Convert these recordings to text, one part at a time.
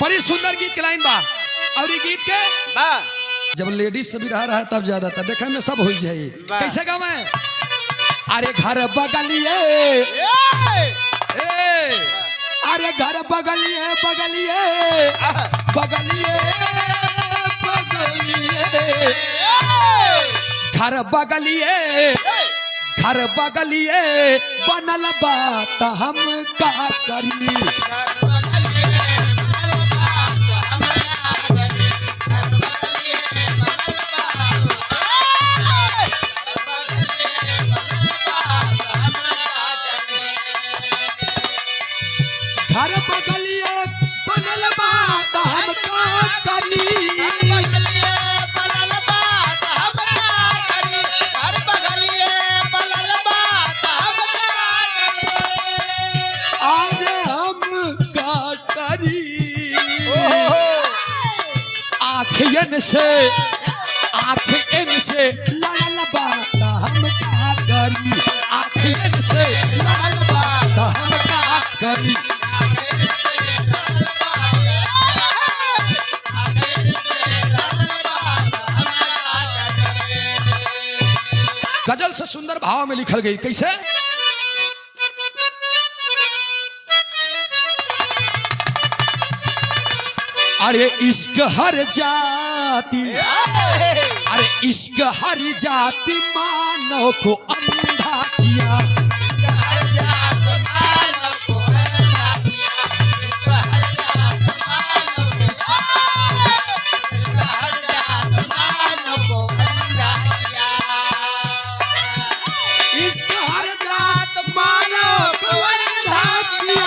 बड़ी सुंदर गीत के लाइन बा और ये गीत के बा जब लेडीज से भी रहा है तब ज्यादा था देखे में सब हो जाए। कैसे गावे? अरे घर बगलिए अरे घर बगलिए बगलिए बगलिए बगलिए घर बगलिए बनल बात हम का करी। घर बगलिए बनल बात हम का करी। आज हम का करी आँखियन से लड़ल बात हम का करी। आँखियन से लड़ल बात हम का करी। गजल से सुंदर भाव में लिखल गई। कैसे? अरे इश्क हर जाति अरे इश्क हर जाति मानव को अंधा किया। इश्क हर जात मानव को अंधा किया।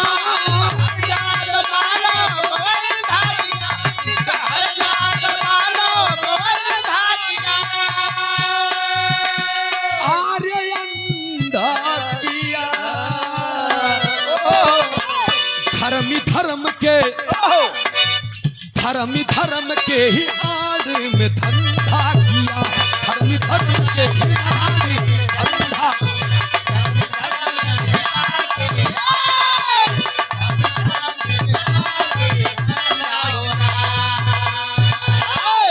धर्म के ही आड़ में धंधा किया। धर्म के ही आड़ में धंधा।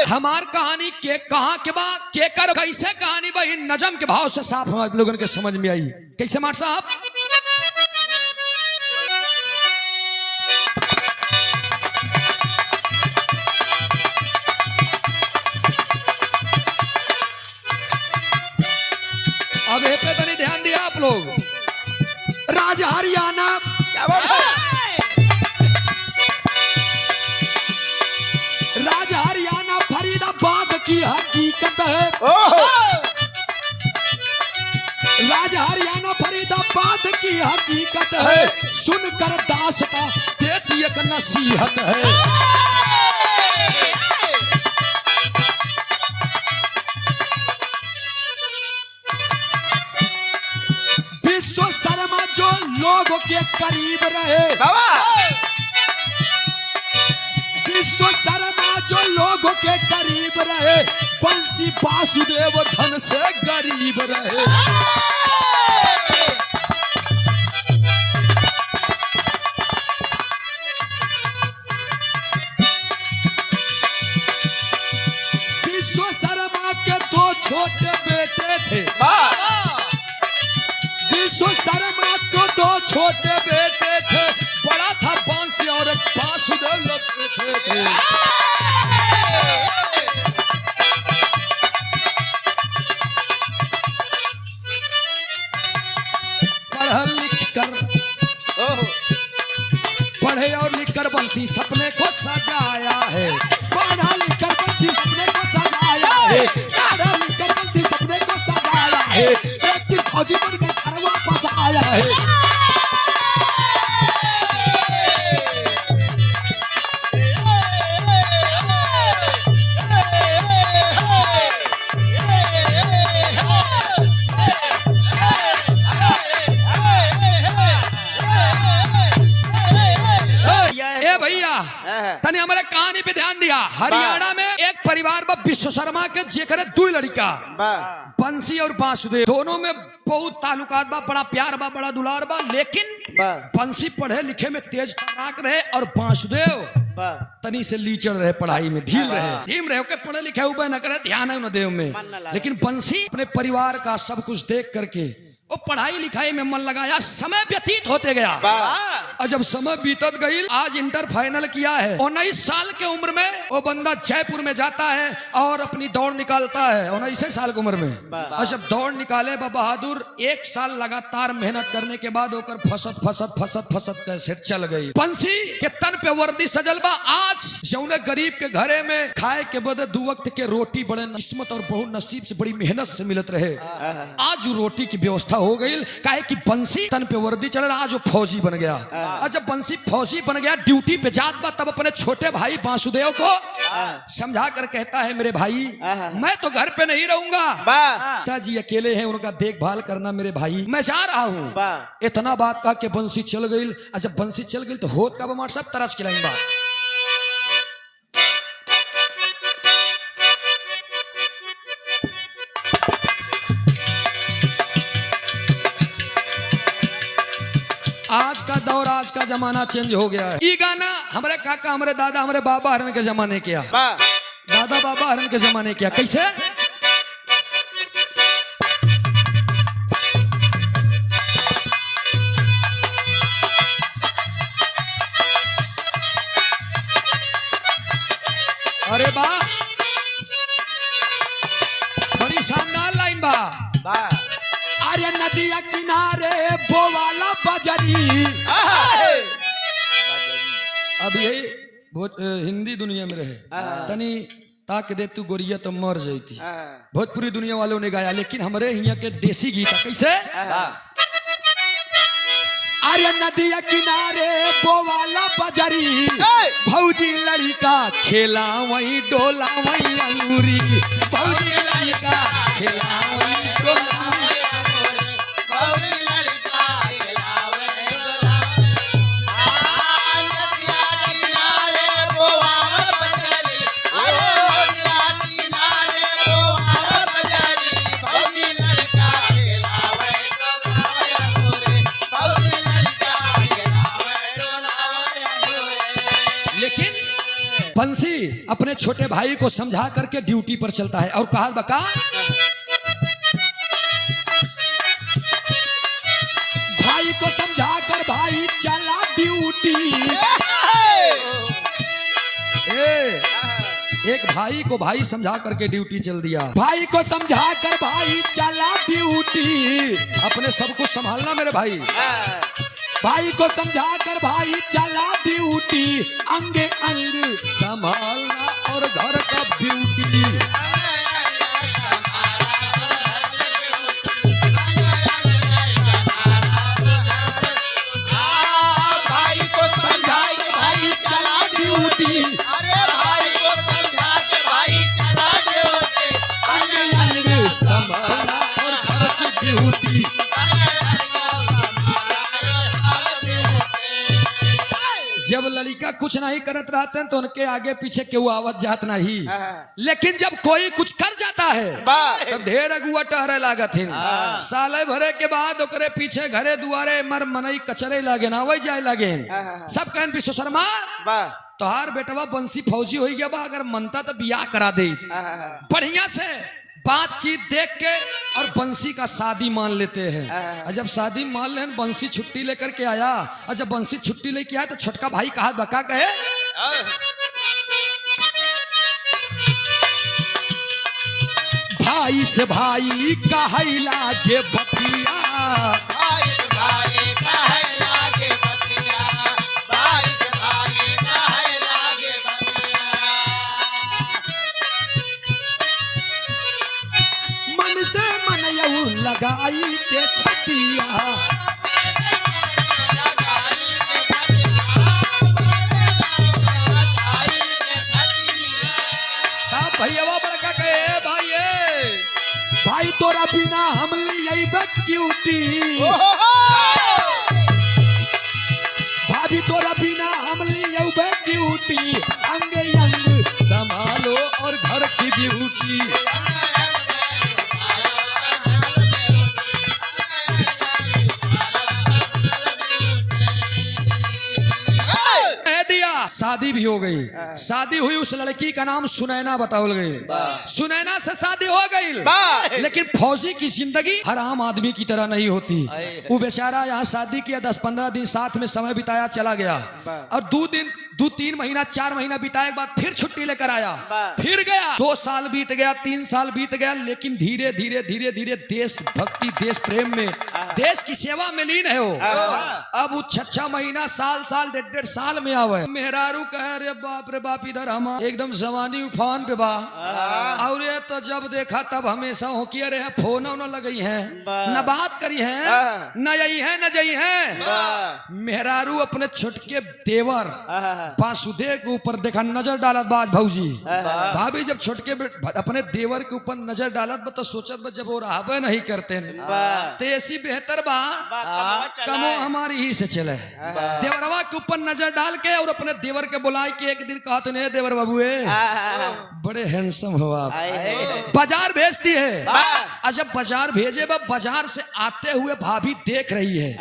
हमार कहानी के कहाँ के बाद के कर कैसे कहानी भाई नजम के भाव से साफ हम लोगों के समझ में आई। कैसे मार साहब? अब पे तनी ध्यान दिया आप लोग। राज हरियाणा क्या बात है? राज हरियाणा फरीदाबाद की हकीकत है। राज हरियाणा फरीदाबाद की हकीकत है। सुनकर दासता देती एक नसीहत है। विश्व शर्मा जो लोगों के करीब रहे। विश्व शर्मा जो लोगों के करीब रहे। बंसी वासुदेव धन से गरीब रहे। विश्व शर्मा के दो छोटे बेटे थे। विश्व शर्मा को दो छोटे बेटे थे। बड़ा था बंसी और वासुदेव लपेटे थे। पढ़े और लिखकर बंसी सपने को सजाया है। पढ़ा लिखकर बंसी सपने को सजाया है। पढ़ा लिखकर बंसी सपने को सजाया है। एक दिन फौजी बनकर घर वापस आया है। भैया तने हमारे कहानी पे ध्यान दिया। हरियाणा में एक परिवार में विश्वकर्मा के जेकर 2 लड़का बंसी और वासुदेव, दोनों में बहुत ताल्लुकात बा, बड़ा प्यार बा, बड़ा दुलार बा। लेकिन बंसी पढ़े लिखे में तेज तर्राक रहे और वासुदेव तनी से लीचड़ रहे, पढ़ाई में ढील रहे, धीम रहे के पढ़े लिखे हुए न करे, ध्यान है उन देव में। लेकिन बंसी अपने परिवार का सब कुछ देख करके वो पढ़ाई लिखाई में मन लगाया। समय व्यतीत होते गया और जब समय बीतत गई, आज इंटर फाइनल किया है, 19 साल के उम्र में वो बंदा जयपुर में जाता है और अपनी दौड़ निकालता है 19 साल की उम्र में। और जब दौड़ निकाले बहादुर 1 साल लगातार मेहनत करने के बाद होकर फसत कैसे चल गई। बंसी के तन पे वर्दी सजल बा। आज जौने गरीब के घरे में खाए के बदे 2 वक्त के रोटी बड़े किस्मत और बहुत नसीब से बड़ी मेहनत से मिलत रहे, आज रोटी की व्यवस्था हो गई। काहे कि बंसी तन पे वर्दी चल रहा, आज वो फौजी बन गया। और जब बंसी फौजी बन गया, ड्यूटी पे जात बा, तब अपने छोटे भाई वासुदेव को समझा कर कहता है, मेरे भाई मैं तो घर पे नहीं रहूंगा, पिताजी अकेले हैं, उनका देखभाल करना मेरे भाई, मैं जा रहा हूँ। इतना बात कहा कि बंसी चल गई। जब बंसी चल गई तो होत का बमार सब तरस खिलाइन बा। आज का दौर, आज का जमाना चेंज हो गया है। ये गाना हमारे काका, हमारे दादा, हमारे बाबा हरन के जमाने किया, दादा बाबा हरन के जमाने किया। कैसे? अरे वाह, बड़ी शानदार लाइन बा। अरे नदिया किनारे बोवाला बजरी। अब यही बहुत हिंदी दुनिया में रहे, तनी ताक दे तू गोरिया तो मर जाती। भोजपुरी दुनिया वालों ने गाया, लेकिन हमारे यहाँ के देसी गीत कैसे? अरे नदिया किनारे बोवाला बजरी, भौजी लड़का खेला वही डोला वही अंगूरी, भौजी लड़का खेला वही डोला बंसी अपने छोटे भाई को समझा करके ड्यूटी पर चलता है और कहा बका, भाई को समझा कर भाई चला ड्यूटी। एक भाई को भाई समझा करके ड्यूटी चल दिया, भाई को समझा कर भाई चला ड्यूटी। अपने सब कुछ संभालना मेरे भाई, भाई को समझा कर भाई चला ड्यूटी, अंगे अंग संभालना और घर का ब्यूटी। भाई को समझा कर भाई चला ड्यूटी, अरे भाई को समझा कर भाई चला ड्यूटी, अंगे अंग संभालना और घर की ब्यूटी। जब लड़का कुछ नहीं करत रहते हैं तो उनके आगे पीछे क्यों आवत जात नहीं, लेकिन जब कोई कुछ कर जाता है तब ढेर अगुआ टहरे लागत है। साले भरे के बाद ओकरे पीछे घरे दुआरे मर मनई कचरे लागे ना वही जाए लागे। सब कहन विश्वकर्मा तोहार बेटवा बंसी फौजी हो गया बा, अगर मनता तो बियाह करा दे। बढ़िया से बातचीत देख के और बंसी का शादी मान लेते हैं। और जब शादी मान ले, बंसी छुट्टी लेकर के आया, और जब बंसी छुट्टी लेके आया तो छोटका भाई कहा बका कहे, भाई से भाई कहे लागे बतिया, भाई से भाई कहे लागे बतिया, भाई से भाई कहे लागे बतिया। मन से मन यू लगाई के छतिया, भैया बड़का कहे भाई तोरा बिना हम लिये क्यूटी, भाभी कि तोरा बिना हम लियो ड्यूटी, अंग अंग संभालो और घर की ड्यूटी। शादी भी हो गई। शादी हुई, उस लड़की का नाम सुनैना बतावल गई। सुनैना से शादी हो गई, लेकिन फौजी की जिंदगी हर आम आदमी की तरह नहीं होती। वो बेचारा यहाँ शादी किया, 10-15 दिन साथ में समय बिताया, चला गया। और 2-3 महीना 4 महीना बिताए के बाद फिर छुट्टी लेकर आया, फिर गया। 2 साल बीत गया, 3 साल बीत गया, लेकिन धीरे धीरे धीरे धीरे देश भक्ति, देश प्रेम में, देश की सेवा में लीन है वो। अब वो 6 महीना, साल 1.5 साल में आवे। मेहरारू कहे रे बाप इधर हम एकदम जवानी उफान पे बा। और ये तो जब देखा तब हमेशा हो किया रहे, फोन न लगई है, न बात करी है, न यही है न जई है। मेहरारू अपने छुटके देवर वासुदेव के ऊपर देखा नजर डालत बाज भौजी। भाभी जब छोटके अपने देवर के ऊपर नजर डालत बा तो सोचत बा जब वो रहबे नहीं करते तो ऐसी बेहतर बा कमो हमारी ही से चले। देवरवा के ऊपर नजर डाल के और अपने देवर के बुलाए के एक दिन कहा तो नहीं देवर बाबूए बड़े हैंडसम हो आप, बाजार भेजती है। और जब बाजार भेजे बाजार से आते हुए भाभी देख रही है,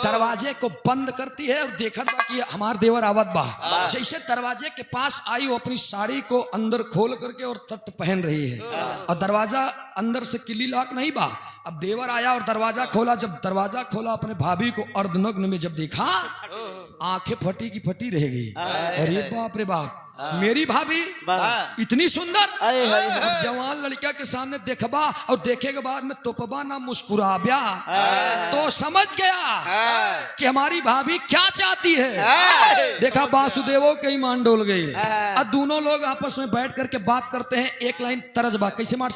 दरवाजे को बंद करती है और देखत बा कि हमार देवर आवत बा। जैसे दरवाजे के पास आई, वो अपनी साड़ी को अंदर खोल करके और तट पहन रही है, और दरवाजा अंदर से किल्ली लॉक नहीं बा। अब देवर आया और दरवाजा खोला। जब दरवाजा खोला, अपने भाभी को अर्धनग्न में जब देखा, आंखें फटी की फटी रह गई। अरे बाप रे बाप, मेरी भाभी इतनी सुंदर। अब जवान लड़का के सामने देखबा और देखे के बाद में तोपबा ना मुस्कुराब्या तो समझ गया कि हमारी भाभी क्या चाहती है। देखा वासुदेवो के ईमान डोल गई। अब दोनों लोग आपस में बैठ करके बात करते हैं। एक लाइन तरज बा कैसे मार